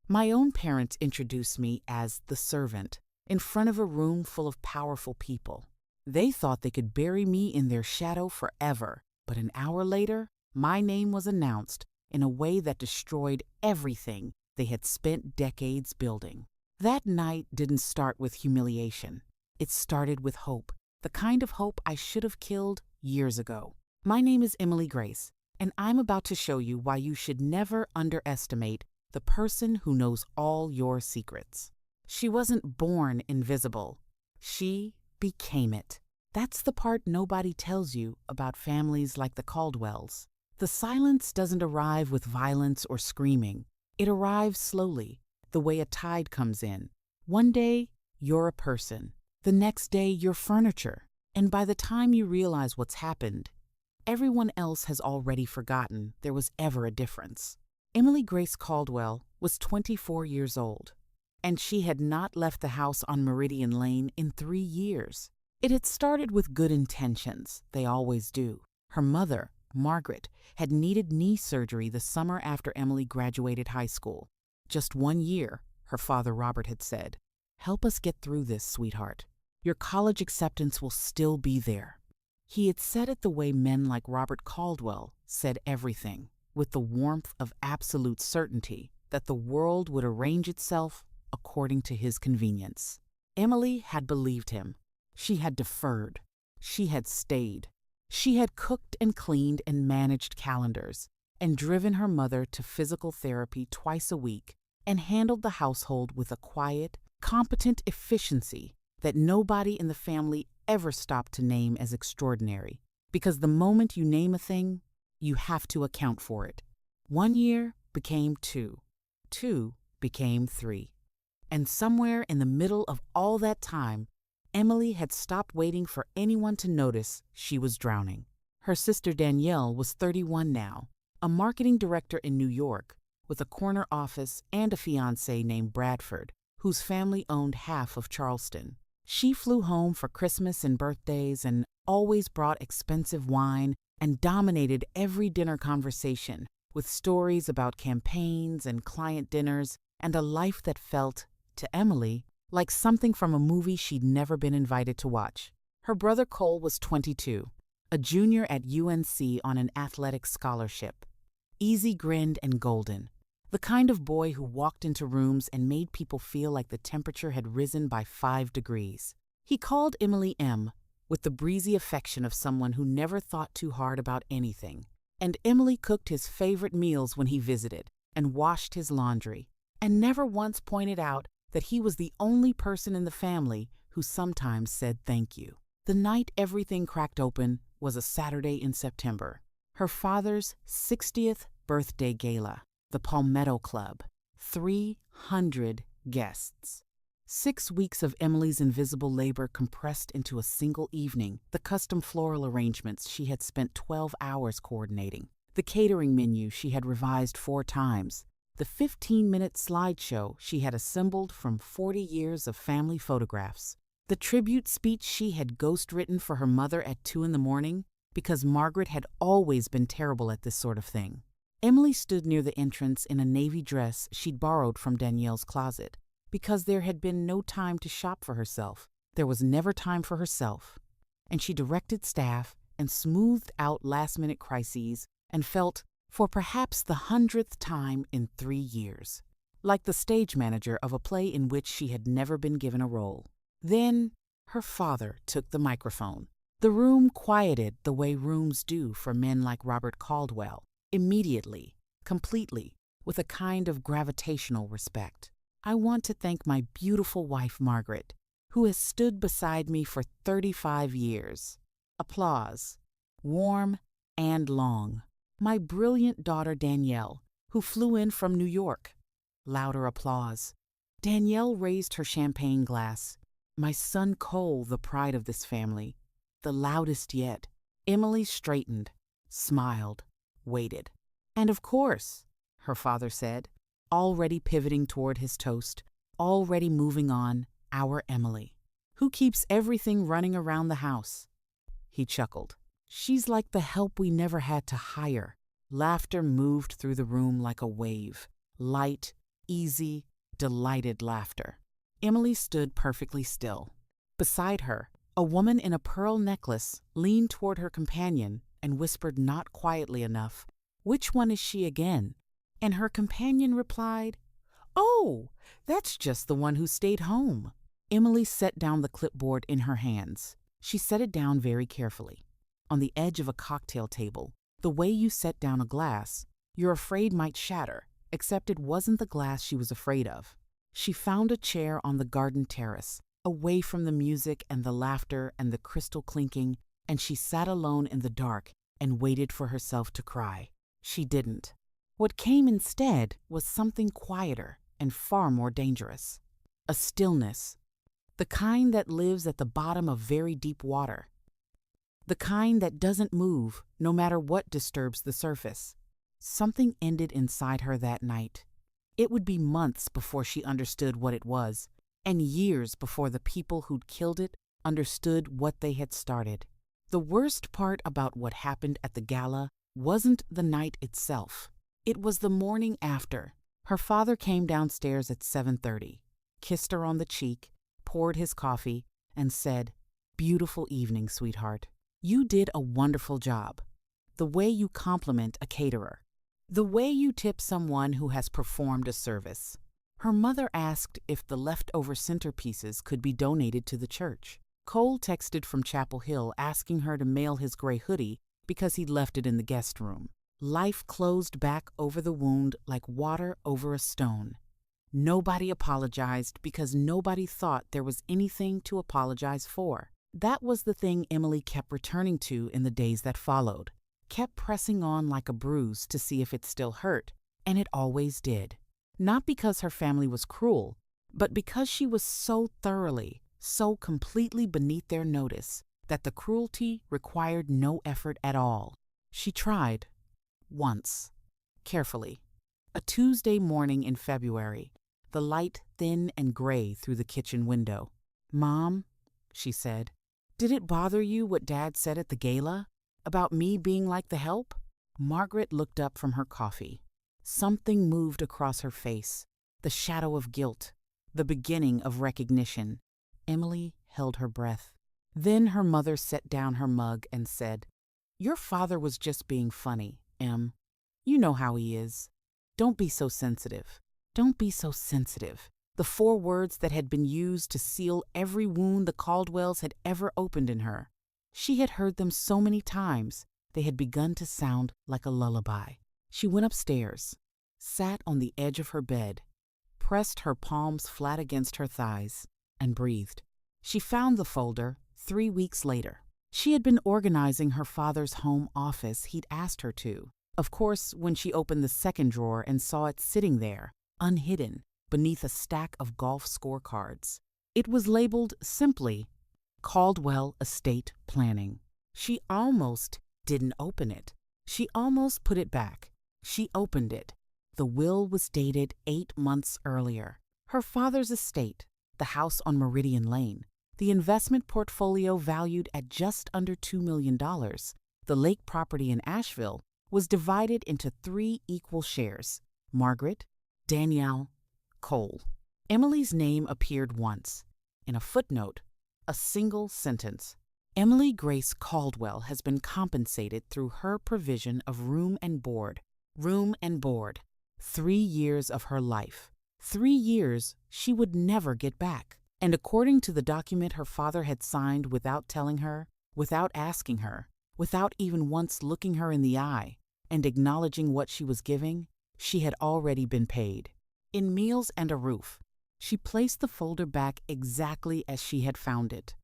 My own parents introduced me as the servant in front of a room full of powerful people. They thought they could bury me in their shadow forever, but an hour later, my name was announced in a way that destroyed everything they had spent decades building. That night didn't start with humiliation. It started with hope, the kind of hope I should have killed years ago. My name is Emily Grace, and I'm about to show you why you should never underestimate the person who knows all your secrets. She wasn't born invisible. She became it. That's the part nobody tells you about families like the Caldwells. The silence doesn't arrive with violence or screaming. It arrives slowly, the way a tide comes in. One day, you're a person. The next day, you're furniture. And by the time you realize what's happened, everyone else has already forgotten there was ever a difference. Emily Grace Caldwell was 24 years old, and she had not left the house on Meridian Lane in 3 years. It had started with good intentions, they always do. Her mother, Margaret, had needed knee surgery the summer after Emily graduated high school. Just 1 year, her father Robert had said. "Help us get through this, sweetheart. Your college acceptance will still be there." He had said it the way men like Robert Caldwell said everything, with the warmth of absolute certainty that the world would arrange itself according to his convenience. Emily had believed him. She had deferred. She had stayed. She had cooked and cleaned and managed calendars, and driven her mother to physical therapy twice a week, and handled the household with a quiet, competent efficiency that nobody in the family ever stopped to name as extraordinary, because the moment you name a thing, you have to account for it. 1 year became 2. 2 became 3. And somewhere in the middle of all that time, Emily had stopped waiting for anyone to notice she was drowning. Her sister Danielle was 31 now, a marketing director in New York, with a corner office and a fiancé named Bradford, whose family owned half of Charleston. She flew home for Christmas and birthdays and always brought expensive wine and dominated every dinner conversation with stories about campaigns and client dinners and a life that felt, to Emily, like something from a movie she'd never been invited to watch. Her brother Cole was 22, a junior at UNC on an athletic scholarship. Easy-grinned and golden, the kind of boy who walked into rooms and made people feel like the temperature had risen by 5 degrees. He called Emily M, with the breezy affection of someone who never thought too hard about anything. And Emily cooked his favorite meals when he visited, and washed his laundry, and never once pointed out that he was the only person in the family who sometimes said thank you. The night everything cracked open was a Saturday in September, her father's 60th birthday gala, the Palmetto Club, 300 guests. 6 weeks of Emily's invisible labor compressed into a single evening, the custom floral arrangements she had spent 12 hours coordinating, the catering menu she had revised 4 times, the 15-minute slideshow she had assembled from 40 years of family photographs, the tribute speech she had ghostwritten for her mother at 2 in the morning, because Margaret had always been terrible at this sort of thing. Emily stood near the entrance in a navy dress she'd borrowed from Danielle's closet, because there had been no time to shop for herself. There was never time for herself. And she directed staff and smoothed out last-minute crises and felt, for perhaps the 100th time in 3 years, like the stage manager of a play in which she had never been given a role. Then her father took the microphone. The room quieted the way rooms do for men like Robert Caldwell, immediately, completely, with a kind of gravitational respect. "I want to thank my beautiful wife, Margaret, who has stood beside me for 35 years. Applause, warm and long. My brilliant daughter, Danielle, who flew in from New York." Louder applause. Danielle raised her champagne glass. "My son Cole, the pride of this family." The loudest yet. Emily straightened, smiled, waited. "And of course," her father said, already pivoting toward his toast, already moving on, "our Emily, who keeps everything running around the house." He chuckled. "She's like the help we never had to hire." Laughter moved through the room like a wave, light, easy, delighted laughter. Emily stood perfectly still. Beside her, a woman in a pearl necklace leaned toward her companion and whispered not quietly enough, "Which one is she again?" And her companion replied, "Oh, that's just the one who stayed home." Emily set down the clipboard in her hands. She set it down very carefully. On the edge of a cocktail table, the way you set down a glass, you're afraid might shatter, except it wasn't the glass she was afraid of. She found a chair on the garden terrace, away from the music and the laughter and the crystal clinking, and she sat alone in the dark and waited for herself to cry. She didn't. What came instead was something quieter and far more dangerous. A stillness. The kind that lives at the bottom of very deep water. The kind that doesn't move no matter what disturbs the surface. Something ended inside her that night. It would be months before she understood what it was, and years before the people who'd killed it understood what they had started. The worst part about what happened at the gala wasn't the night itself. It was the morning after. Her father came downstairs at 7:30, kissed her on the cheek, poured his coffee, and said, "Beautiful evening, sweetheart. You did a wonderful job. The way you compliment a caterer. The way you tip someone who has performed a service." Her mother asked if the leftover centerpieces could be donated to the church. Cole texted from Chapel Hill asking her to mail his gray hoodie because he'd left it in the guest room. Life closed back over the wound like water over a stone. Nobody apologized because nobody thought there was anything to apologize for. That was the thing Emily kept returning to in the days that followed. Kept pressing on like a bruise to see if it still hurt, and it always did. Not because her family was cruel, but because she was so thoroughly, so completely beneath their notice that the cruelty required no effort at all. She tried. Once. Carefully. A Tuesday morning in February, the light thin and gray through the kitchen window. "Mom," she said, "did it bother you what Dad said at the gala? About me being like the help?" Margaret looked up from her coffee. Something moved across her face, the shadow of guilt, the beginning of recognition. Emily held her breath. Then her mother set down her mug and said, "Your father was just being funny, Em. You know how he is. Don't be so sensitive. Don't be so sensitive." The 4 words that had been used to seal every wound the Caldwells had ever opened in her. She had heard them so many times, they had begun to sound like a lullaby. She went upstairs, sat on the edge of her bed, pressed her palms flat against her thighs, and breathed. She found the folder 3 weeks later. She had been organizing her father's home office he'd asked her to. Of course, when she opened the second drawer and saw it sitting there, unhidden, beneath a stack of golf scorecards, it was labeled simply, "Caldwell Estate Planning." She almost didn't open it. She almost put it back. She opened it. The will was dated 8 months earlier. Her father's estate, the house on Meridian Lane, the investment portfolio valued at just under $2 million, the lake property in Asheville, was divided into 3 equal shares: Margaret, Danielle, Cole. Emily's name appeared once, in a footnote, a single sentence. Emily Grace Caldwell has been compensated through her provision of room and board. 3 years of her life. 3 years she would never get back. And according to the document her father had signed without telling her, without asking her, without even once looking her in the eye and acknowledging what she was giving, she had already been paid. In meals and a roof, she placed the folder back exactly as she had found it.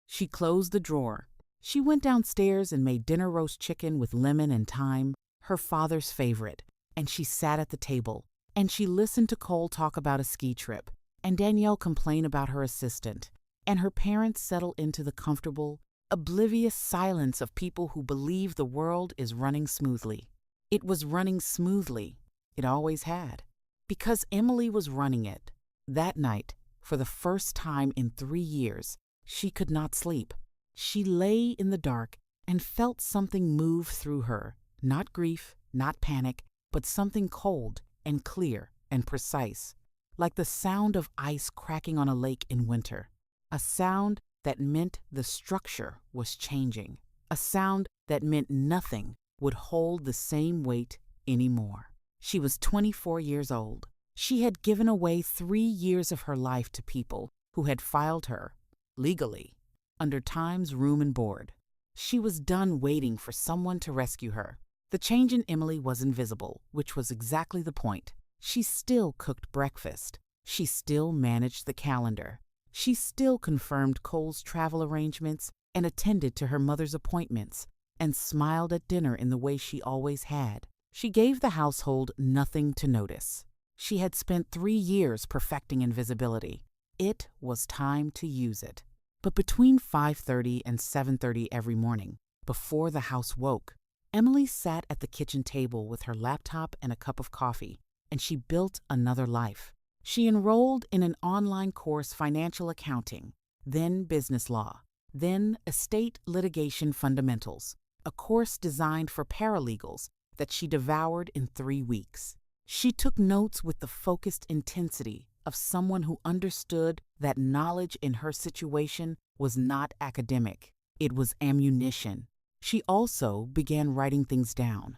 She closed the drawer. She went downstairs and made dinner roast chicken with lemon and thyme, her father's favorite, and she sat at the table, and she listened to Cole talk about a ski trip, and Danielle complain about her assistant, and her parents settle into the comfortable, oblivious silence of people who believe the world is running smoothly. It was running smoothly. It always had. Because Emily was running it. That night, for the first time in 3 years, she could not sleep. She lay in the dark and felt something move through her. Not grief, not panic, but something cold and clear and precise. like the sound of ice cracking on a lake in winter, a sound that meant the structure was changing, a sound that meant nothing would hold the same weight anymore. She was 24 years old. She had given away 3 years of her life to people who had filed her, legally, under Time's room and board. She was done waiting for someone to rescue her. The change in Emily was invisible, which was exactly the point. She still cooked breakfast. She still managed the calendar. She still confirmed Cole's travel arrangements and attended to her mother's appointments and smiled at dinner in the way she always had. She gave the household nothing to notice. She had spent 3 years perfecting invisibility. It was time to use it. But between 5:30 and 7:30 every morning, before the house woke, Emily sat at the kitchen table with her laptop and a cup of coffee, and she built another life. She enrolled in an online course, financial accounting, then business law, then estate litigation fundamentals, a course designed for paralegals that she devoured in 3 weeks. She took notes with the focused intensity of someone who understood that knowledge in her situation was not academic. It was ammunition. She also began writing things down.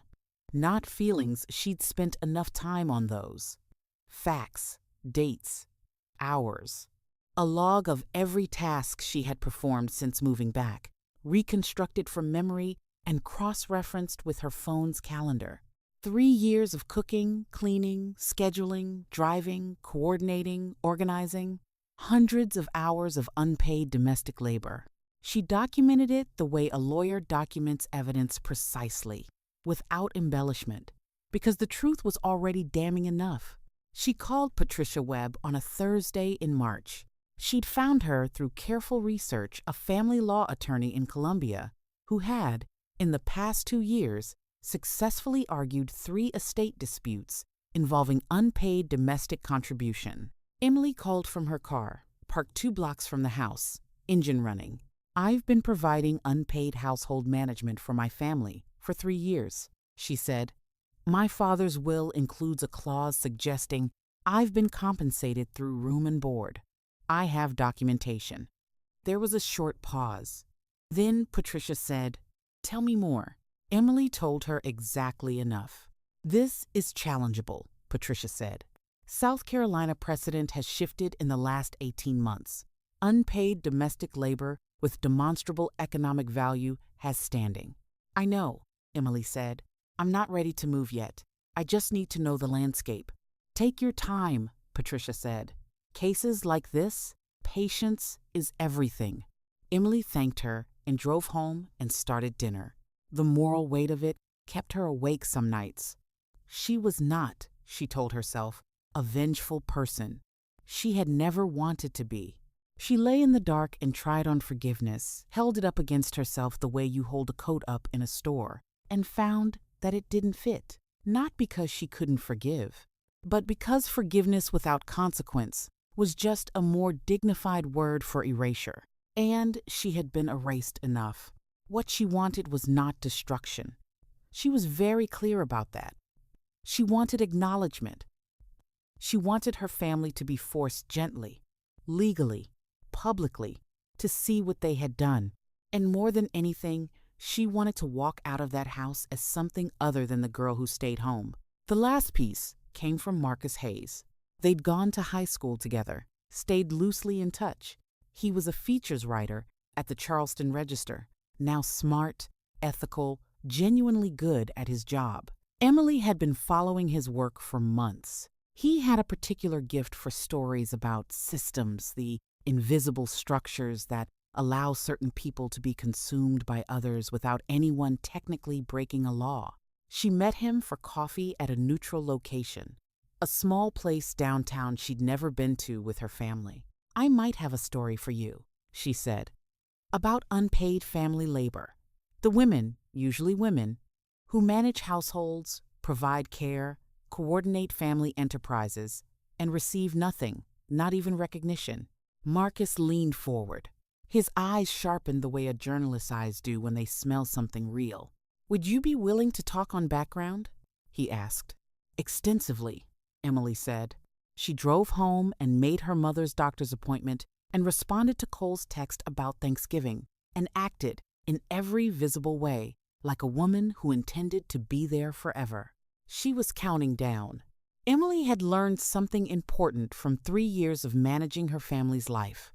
Not feelings, she'd spent enough time on those. Facts, dates, hours. A log of every task she had performed since moving back, reconstructed from memory and cross-referenced with her phone's calendar. 3 years of cooking, cleaning, scheduling, driving, coordinating, organizing. Hundreds of hours of unpaid domestic labor. She documented it the way a lawyer documents evidence, precisely, without embellishment, because the truth was already damning enough. She called Patricia Webb on a Thursday in March. She'd found her through careful research, a family law attorney in Columbia who had, in the past 2 years, successfully argued 3 estate disputes involving unpaid domestic contribution. Emily called from her car, parked 2 blocks from the house, engine running. "I've been providing unpaid household management for my family for 3 years," she said. "My father's will includes a clause suggesting I've been compensated through room and board. I have documentation." There was a short pause. Then Patricia said, "Tell me more." Emily told her exactly enough. "This is challengeable," Patricia said. "South Carolina precedent has shifted in the last 18 months. Unpaid domestic labor with demonstrable economic value has standing." "I know," Emily said. "I'm not ready to move yet. I just need to know the landscape." "Take your time," Patricia said. "Cases like this, patience is everything." Emily thanked her and drove home and started dinner. The moral weight of it kept her awake some nights. She was not, she told herself, a vengeful person. She had never wanted to be. She lay in the dark and tried on forgiveness, held it up against herself the way you hold a coat up in a store, and found that it didn't fit. Not because she couldn't forgive, but because forgiveness without consequence was just a more dignified word for erasure. And she had been erased enough. What she wanted was not destruction. She was very clear about that. She wanted acknowledgement. She wanted her family to be forced gently, legally, publicly, to see what they had done. And more than anything, she wanted to walk out of that house as something other than the girl who stayed home. The last piece came from Marcus Hayes. They'd gone to high school together, stayed loosely in touch. He was a features writer at the Charleston Register, now smart, ethical, genuinely good at his job. Emily had been following his work for months. He had a particular gift for stories about systems, the invisible structures that allow certain people to be consumed by others without anyone technically breaking a law. She met him for coffee at a neutral location, a small place downtown she'd never been to with her family. "I might have a story for you," she said, "about unpaid family labor. The women, usually women, who manage households, provide care, coordinate family enterprises, and receive nothing, not even recognition." Marcus leaned forward. His eyes sharpened the way a journalist's eyes do when they smell something real. "Would you be willing to talk on background?" he asked. "Extensively," Emily said. She drove home and made her mother's doctor's appointment and responded to Cole's text about Thanksgiving and acted in every visible way like a woman who intended to be there forever. She was counting down. Emily had learned something important from 3 years of managing her family's life.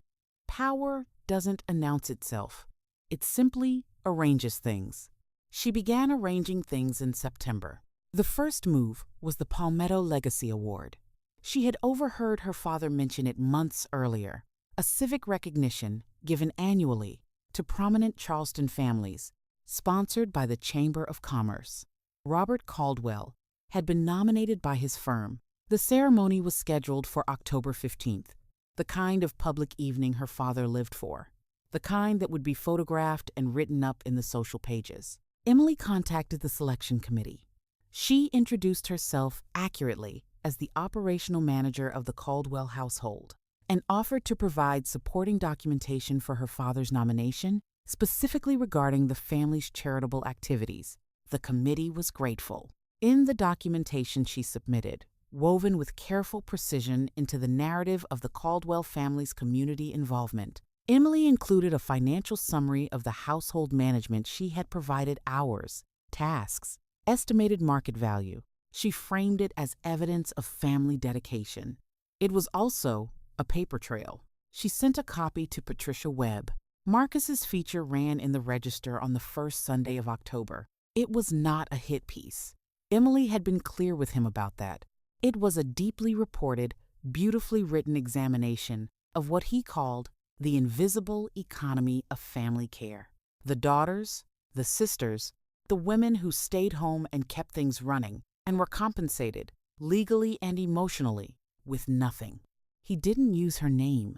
Power doesn't announce itself. It simply arranges things. She began arranging things in September. The first move was the Palmetto Legacy Award. She had overheard her father mention it months earlier, a civic recognition given annually to prominent Charleston families, sponsored by the Chamber of Commerce. Robert Caldwell had been nominated by his firm. The ceremony was scheduled for October 15th, the kind of public evening her father lived for, the kind that would be photographed and written up in the social pages. Emily contacted the selection committee. She introduced herself accurately as the operational manager of the Caldwell household and offered to provide supporting documentation for her father's nomination, specifically regarding the family's charitable activities. The committee was grateful. In the documentation she submitted, woven with careful precision into the narrative of the Caldwell family's community involvement, Emily included a financial summary of the household management she had provided hours, tasks, estimated market value. She framed it as evidence of family dedication. It was also a paper trail. She sent a copy to Patricia Webb. Marcus's feature ran in the Register on the first Sunday of October. It was not a hit piece. Emily had been clear with him about that. It was a deeply reported, beautifully written examination of what he called the invisible economy of family care. The daughters, the sisters, the women who stayed home and kept things running and were compensated, legally and emotionally, with nothing. He didn't use her name.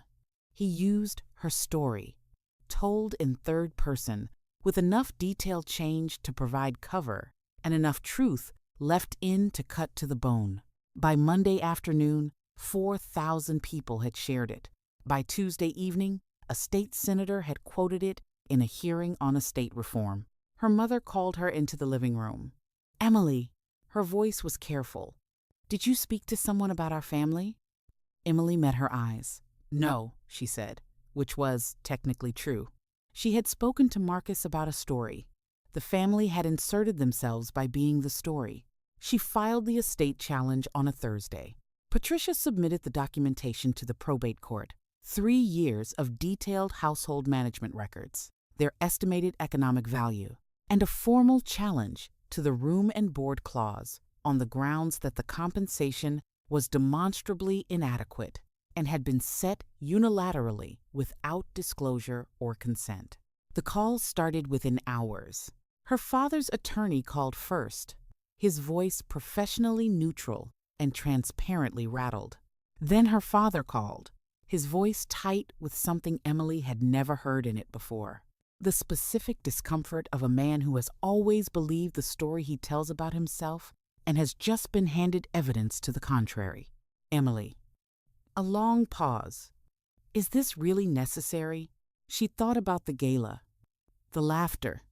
He used her story, told in third person, with enough detail change to provide cover and enough truth left in to cut to the bone. By Monday afternoon, 4,000 people had shared it. By Tuesday evening, a state senator had quoted it in a hearing on estate reform. Her mother called her into the living room. "Emily," her voice was careful. "Did you speak to someone about our family?" Emily met her eyes. "No," she said, which was technically true. She had spoken to Marcus about a story. The family had inserted themselves by being the story. She filed the estate challenge on a Thursday. Patricia submitted the documentation to the probate court. 3 years of detailed household management records, their estimated economic value, and a formal challenge to the room and board clause on the grounds that the compensation was demonstrably inadequate and had been set unilaterally without disclosure or consent. The call started within hours. Her father's attorney called first, his voice professionally neutral and transparently rattled. Then her father called, his voice tight with something Emily had never heard in it before. The specific discomfort of a man who has always believed the story he tells about himself and has just been handed evidence to the contrary. Emily. A long pause. Is this really necessary? She thought about the gala, the laughter,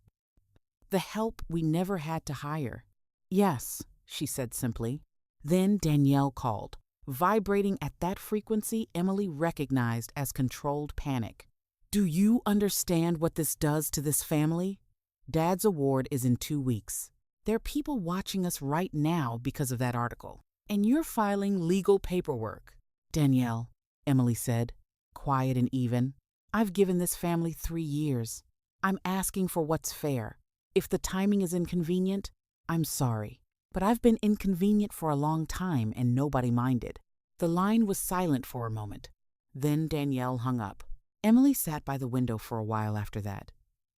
the help we never had to hire. Yes, she said simply. Then Danielle called, vibrating at that frequency Emily recognized as controlled panic. "Do you understand what this does to this family? Dad's award is in 2 weeks. There are people watching us right now because of that article, and you're filing legal paperwork." "Danielle," Emily said, quiet and even, "I've given this family 3 years. I'm asking for what's fair. If the timing is inconvenient, I'm sorry. But I've been inconvenient for a long time and nobody minded." The line was silent for a moment. Then Danielle hung up. Emily sat by the window for a while after that.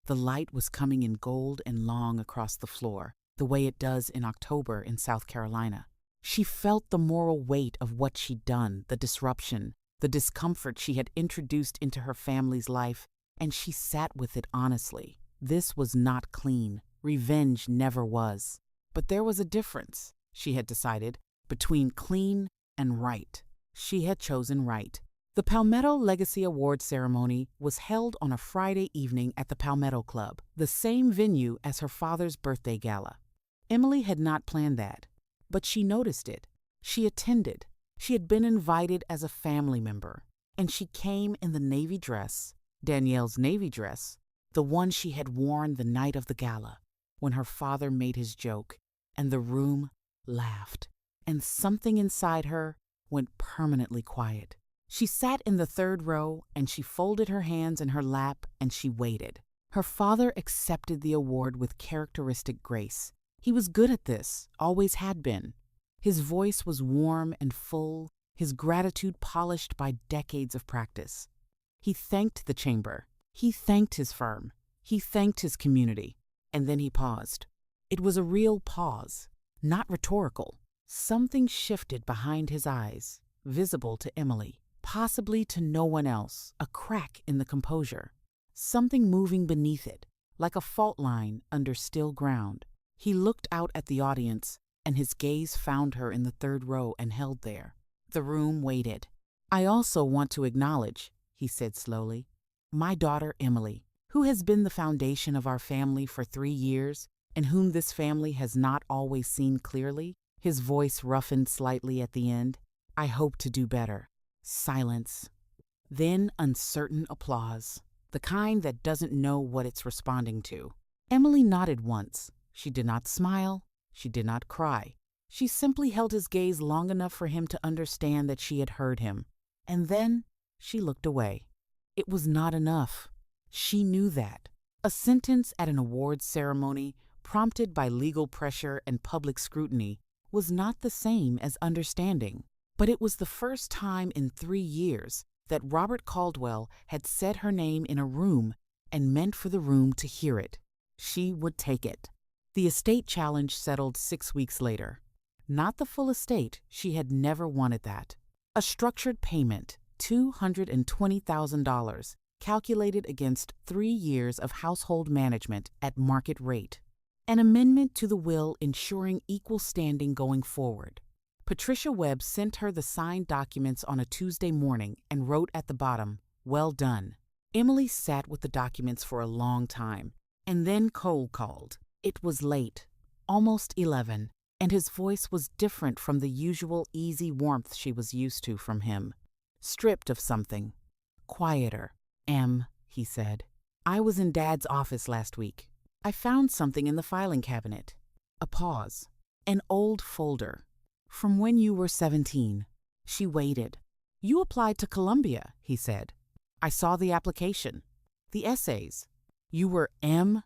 The light was coming in gold and long across the floor, the way it does in October in South Carolina. She felt the moral weight of what she'd done, the disruption, the discomfort she had introduced into her family's life, and she sat with it honestly. This was not clean. Revenge never was. But there was a difference, she had decided, between clean and right. She had chosen right. The Palmetto Legacy Award ceremony was held on a Friday evening at the Palmetto Club, the same venue as her father's birthday gala. Emily had not planned that, but she noticed it. She attended. She had been invited as a family member, and she came in the navy dress, Danielle's navy dress, the one she had worn the night of the gala, when her father made his joke, and the room laughed, and something inside her went permanently quiet. She sat in the third row, and she folded her hands in her lap, and she waited. Her father accepted the award with characteristic grace. He was good at this, always had been. His voice was warm and full, his gratitude polished by decades of practice. He thanked the chamber. He thanked his firm. He thanked his community. And then he paused. It was a real pause, not rhetorical. Something shifted behind his eyes, visible to Emily, possibly to no one else, a crack in the composure. Something moving beneath it, like a fault line under still ground. He looked out at the audience, and his gaze found her in the third row and held there. The room waited. "I also want to acknowledge," he said slowly, "my daughter Emily, who has been the foundation of our family for 3 years and whom this family has not always seen clearly." His voice roughened slightly at the end. "I hope to do better." Silence. Then uncertain applause, the kind that doesn't know what it's responding to. Emily nodded once. She did not smile. She did not cry. She simply held his gaze long enough for him to understand that she had heard him. And then she looked away. It was not enough. She knew that. A sentence at an awards ceremony, prompted by legal pressure and public scrutiny, was not the same as understanding. But it was the first time in 3 years that Robert Caldwell had said her name in a room and meant for the room to hear it. She would take it. The estate challenge settled 6 weeks later. Not the full estate, she had never wanted that. A structured payment, $220,000, calculated against 3 years of household management at market rate. An amendment to the will ensuring equal standing going forward. Patricia Webb sent her the signed documents on a Tuesday morning and wrote at the bottom, "Well done." Emily sat with the documents for a long time, and then Cole called. It was late, almost 11, and his voice was different from the usual easy warmth she was used to from him. Stripped of something. Quieter. "Em," he said, "I was in Dad's office last week. I found something in the filing cabinet." A pause. An old folder. "From when you were 17. She waited. "You applied to Columbia," he said. "I saw the application. The essays. You were M.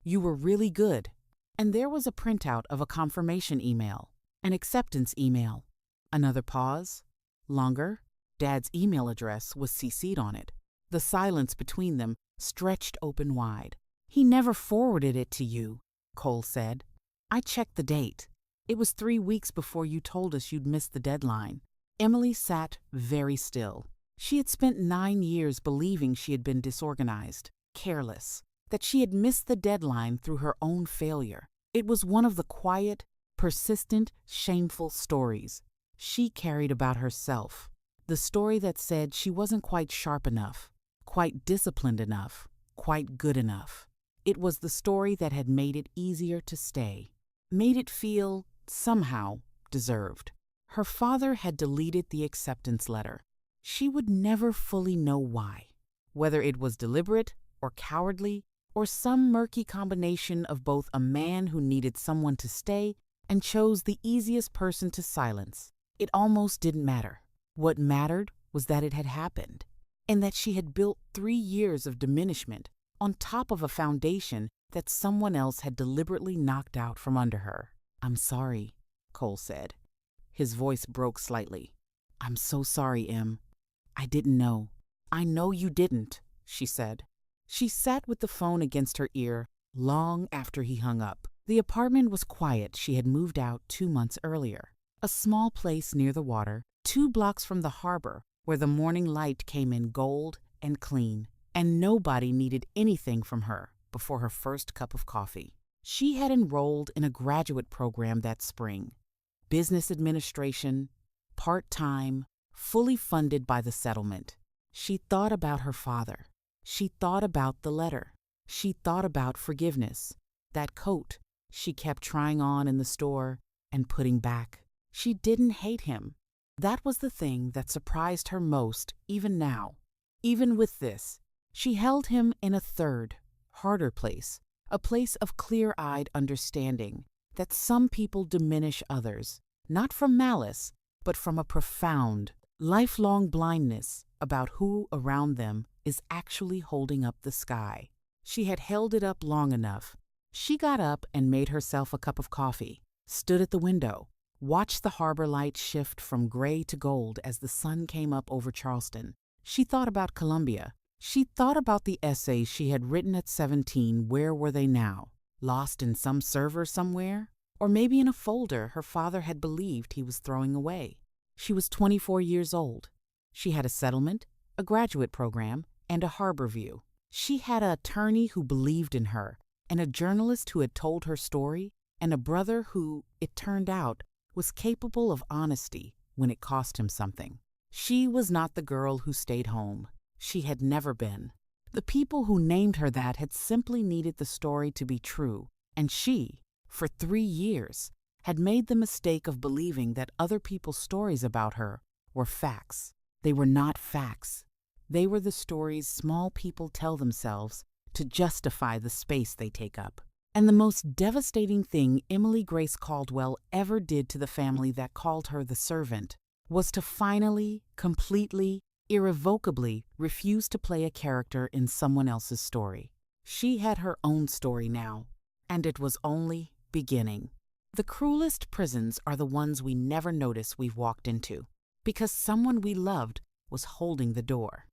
You were really good." And there was a printout of a confirmation email, an acceptance email. Another pause. Longer. Dad's email address was CC'd on it. The silence between them stretched open wide. "He never forwarded it to you," Cole said. "I checked the date. It was 3 weeks before you told us you'd missed the deadline." Emily sat very still. She had spent 9 years believing she had been disorganized, careless, that she had missed the deadline through her own failure. It was one of the quiet, persistent, shameful stories she carried about herself. The story that said she wasn't quite sharp enough, quite disciplined enough, quite good enough. It was the story that had made it easier to stay, made it feel, somehow, deserved. Her father had deleted the acceptance letter. She would never fully know why, whether it was deliberate or cowardly or some murky combination of both a man who needed someone to stay and chose the easiest person to silence. It almost didn't matter. What mattered was that it had happened, and that she had built 3 years of diminishment on top of a foundation that someone else had deliberately knocked out from under her. "I'm sorry," Cole said. His voice broke slightly. "I'm so sorry, Em. I didn't know." "I know you didn't," she said. She sat with the phone against her ear long after he hung up. The apartment was quiet. She had moved out 2 months earlier. A small place near the water, 2 blocks from the harbor, where the morning light came in gold and clean, and nobody needed anything from her before her first cup of coffee. She had enrolled in a graduate program that spring. Business administration, part-time, fully funded by the settlement. She thought about her father. She thought about the letter. She thought about forgiveness, that coat she kept trying on in the store and putting back. She didn't hate him. That was the thing that surprised her most, even now. Even with this, she held him in a third, harder place, a place of clear-eyed understanding that some people diminish others, not from malice, but from a profound, lifelong blindness about who around them is actually holding up the sky. She had held it up long enough. She got up and made herself a cup of coffee, stood at the window, watched the harbor lights shift from gray to gold as the sun came up over Charleston. She thought about Columbia. She thought about the essays she had written at 17. Where were they now? Lost in some server somewhere? Or maybe in a folder her father had believed he was throwing away. She was 24 years old. She had a settlement, a graduate program, and a harbor view. She had an attorney who believed in her, and a journalist who had told her story, and a brother who, it turned out, was capable of honesty when it cost him something. She was not the girl who stayed home. She had never been. The people who named her that had simply needed the story to be true, and she, for 3 years, had made the mistake of believing that other people's stories about her were facts. They were not facts. They were the stories small people tell themselves to justify the space they take up. And the most devastating thing Emily Grace Caldwell ever did to the family that called her the servant was to finally, completely, irrevocably refuse to play a character in someone else's story. She had her own story now, and it was only beginning. The cruelest prisons are the ones we never notice we've walked into, because someone we loved was holding the door.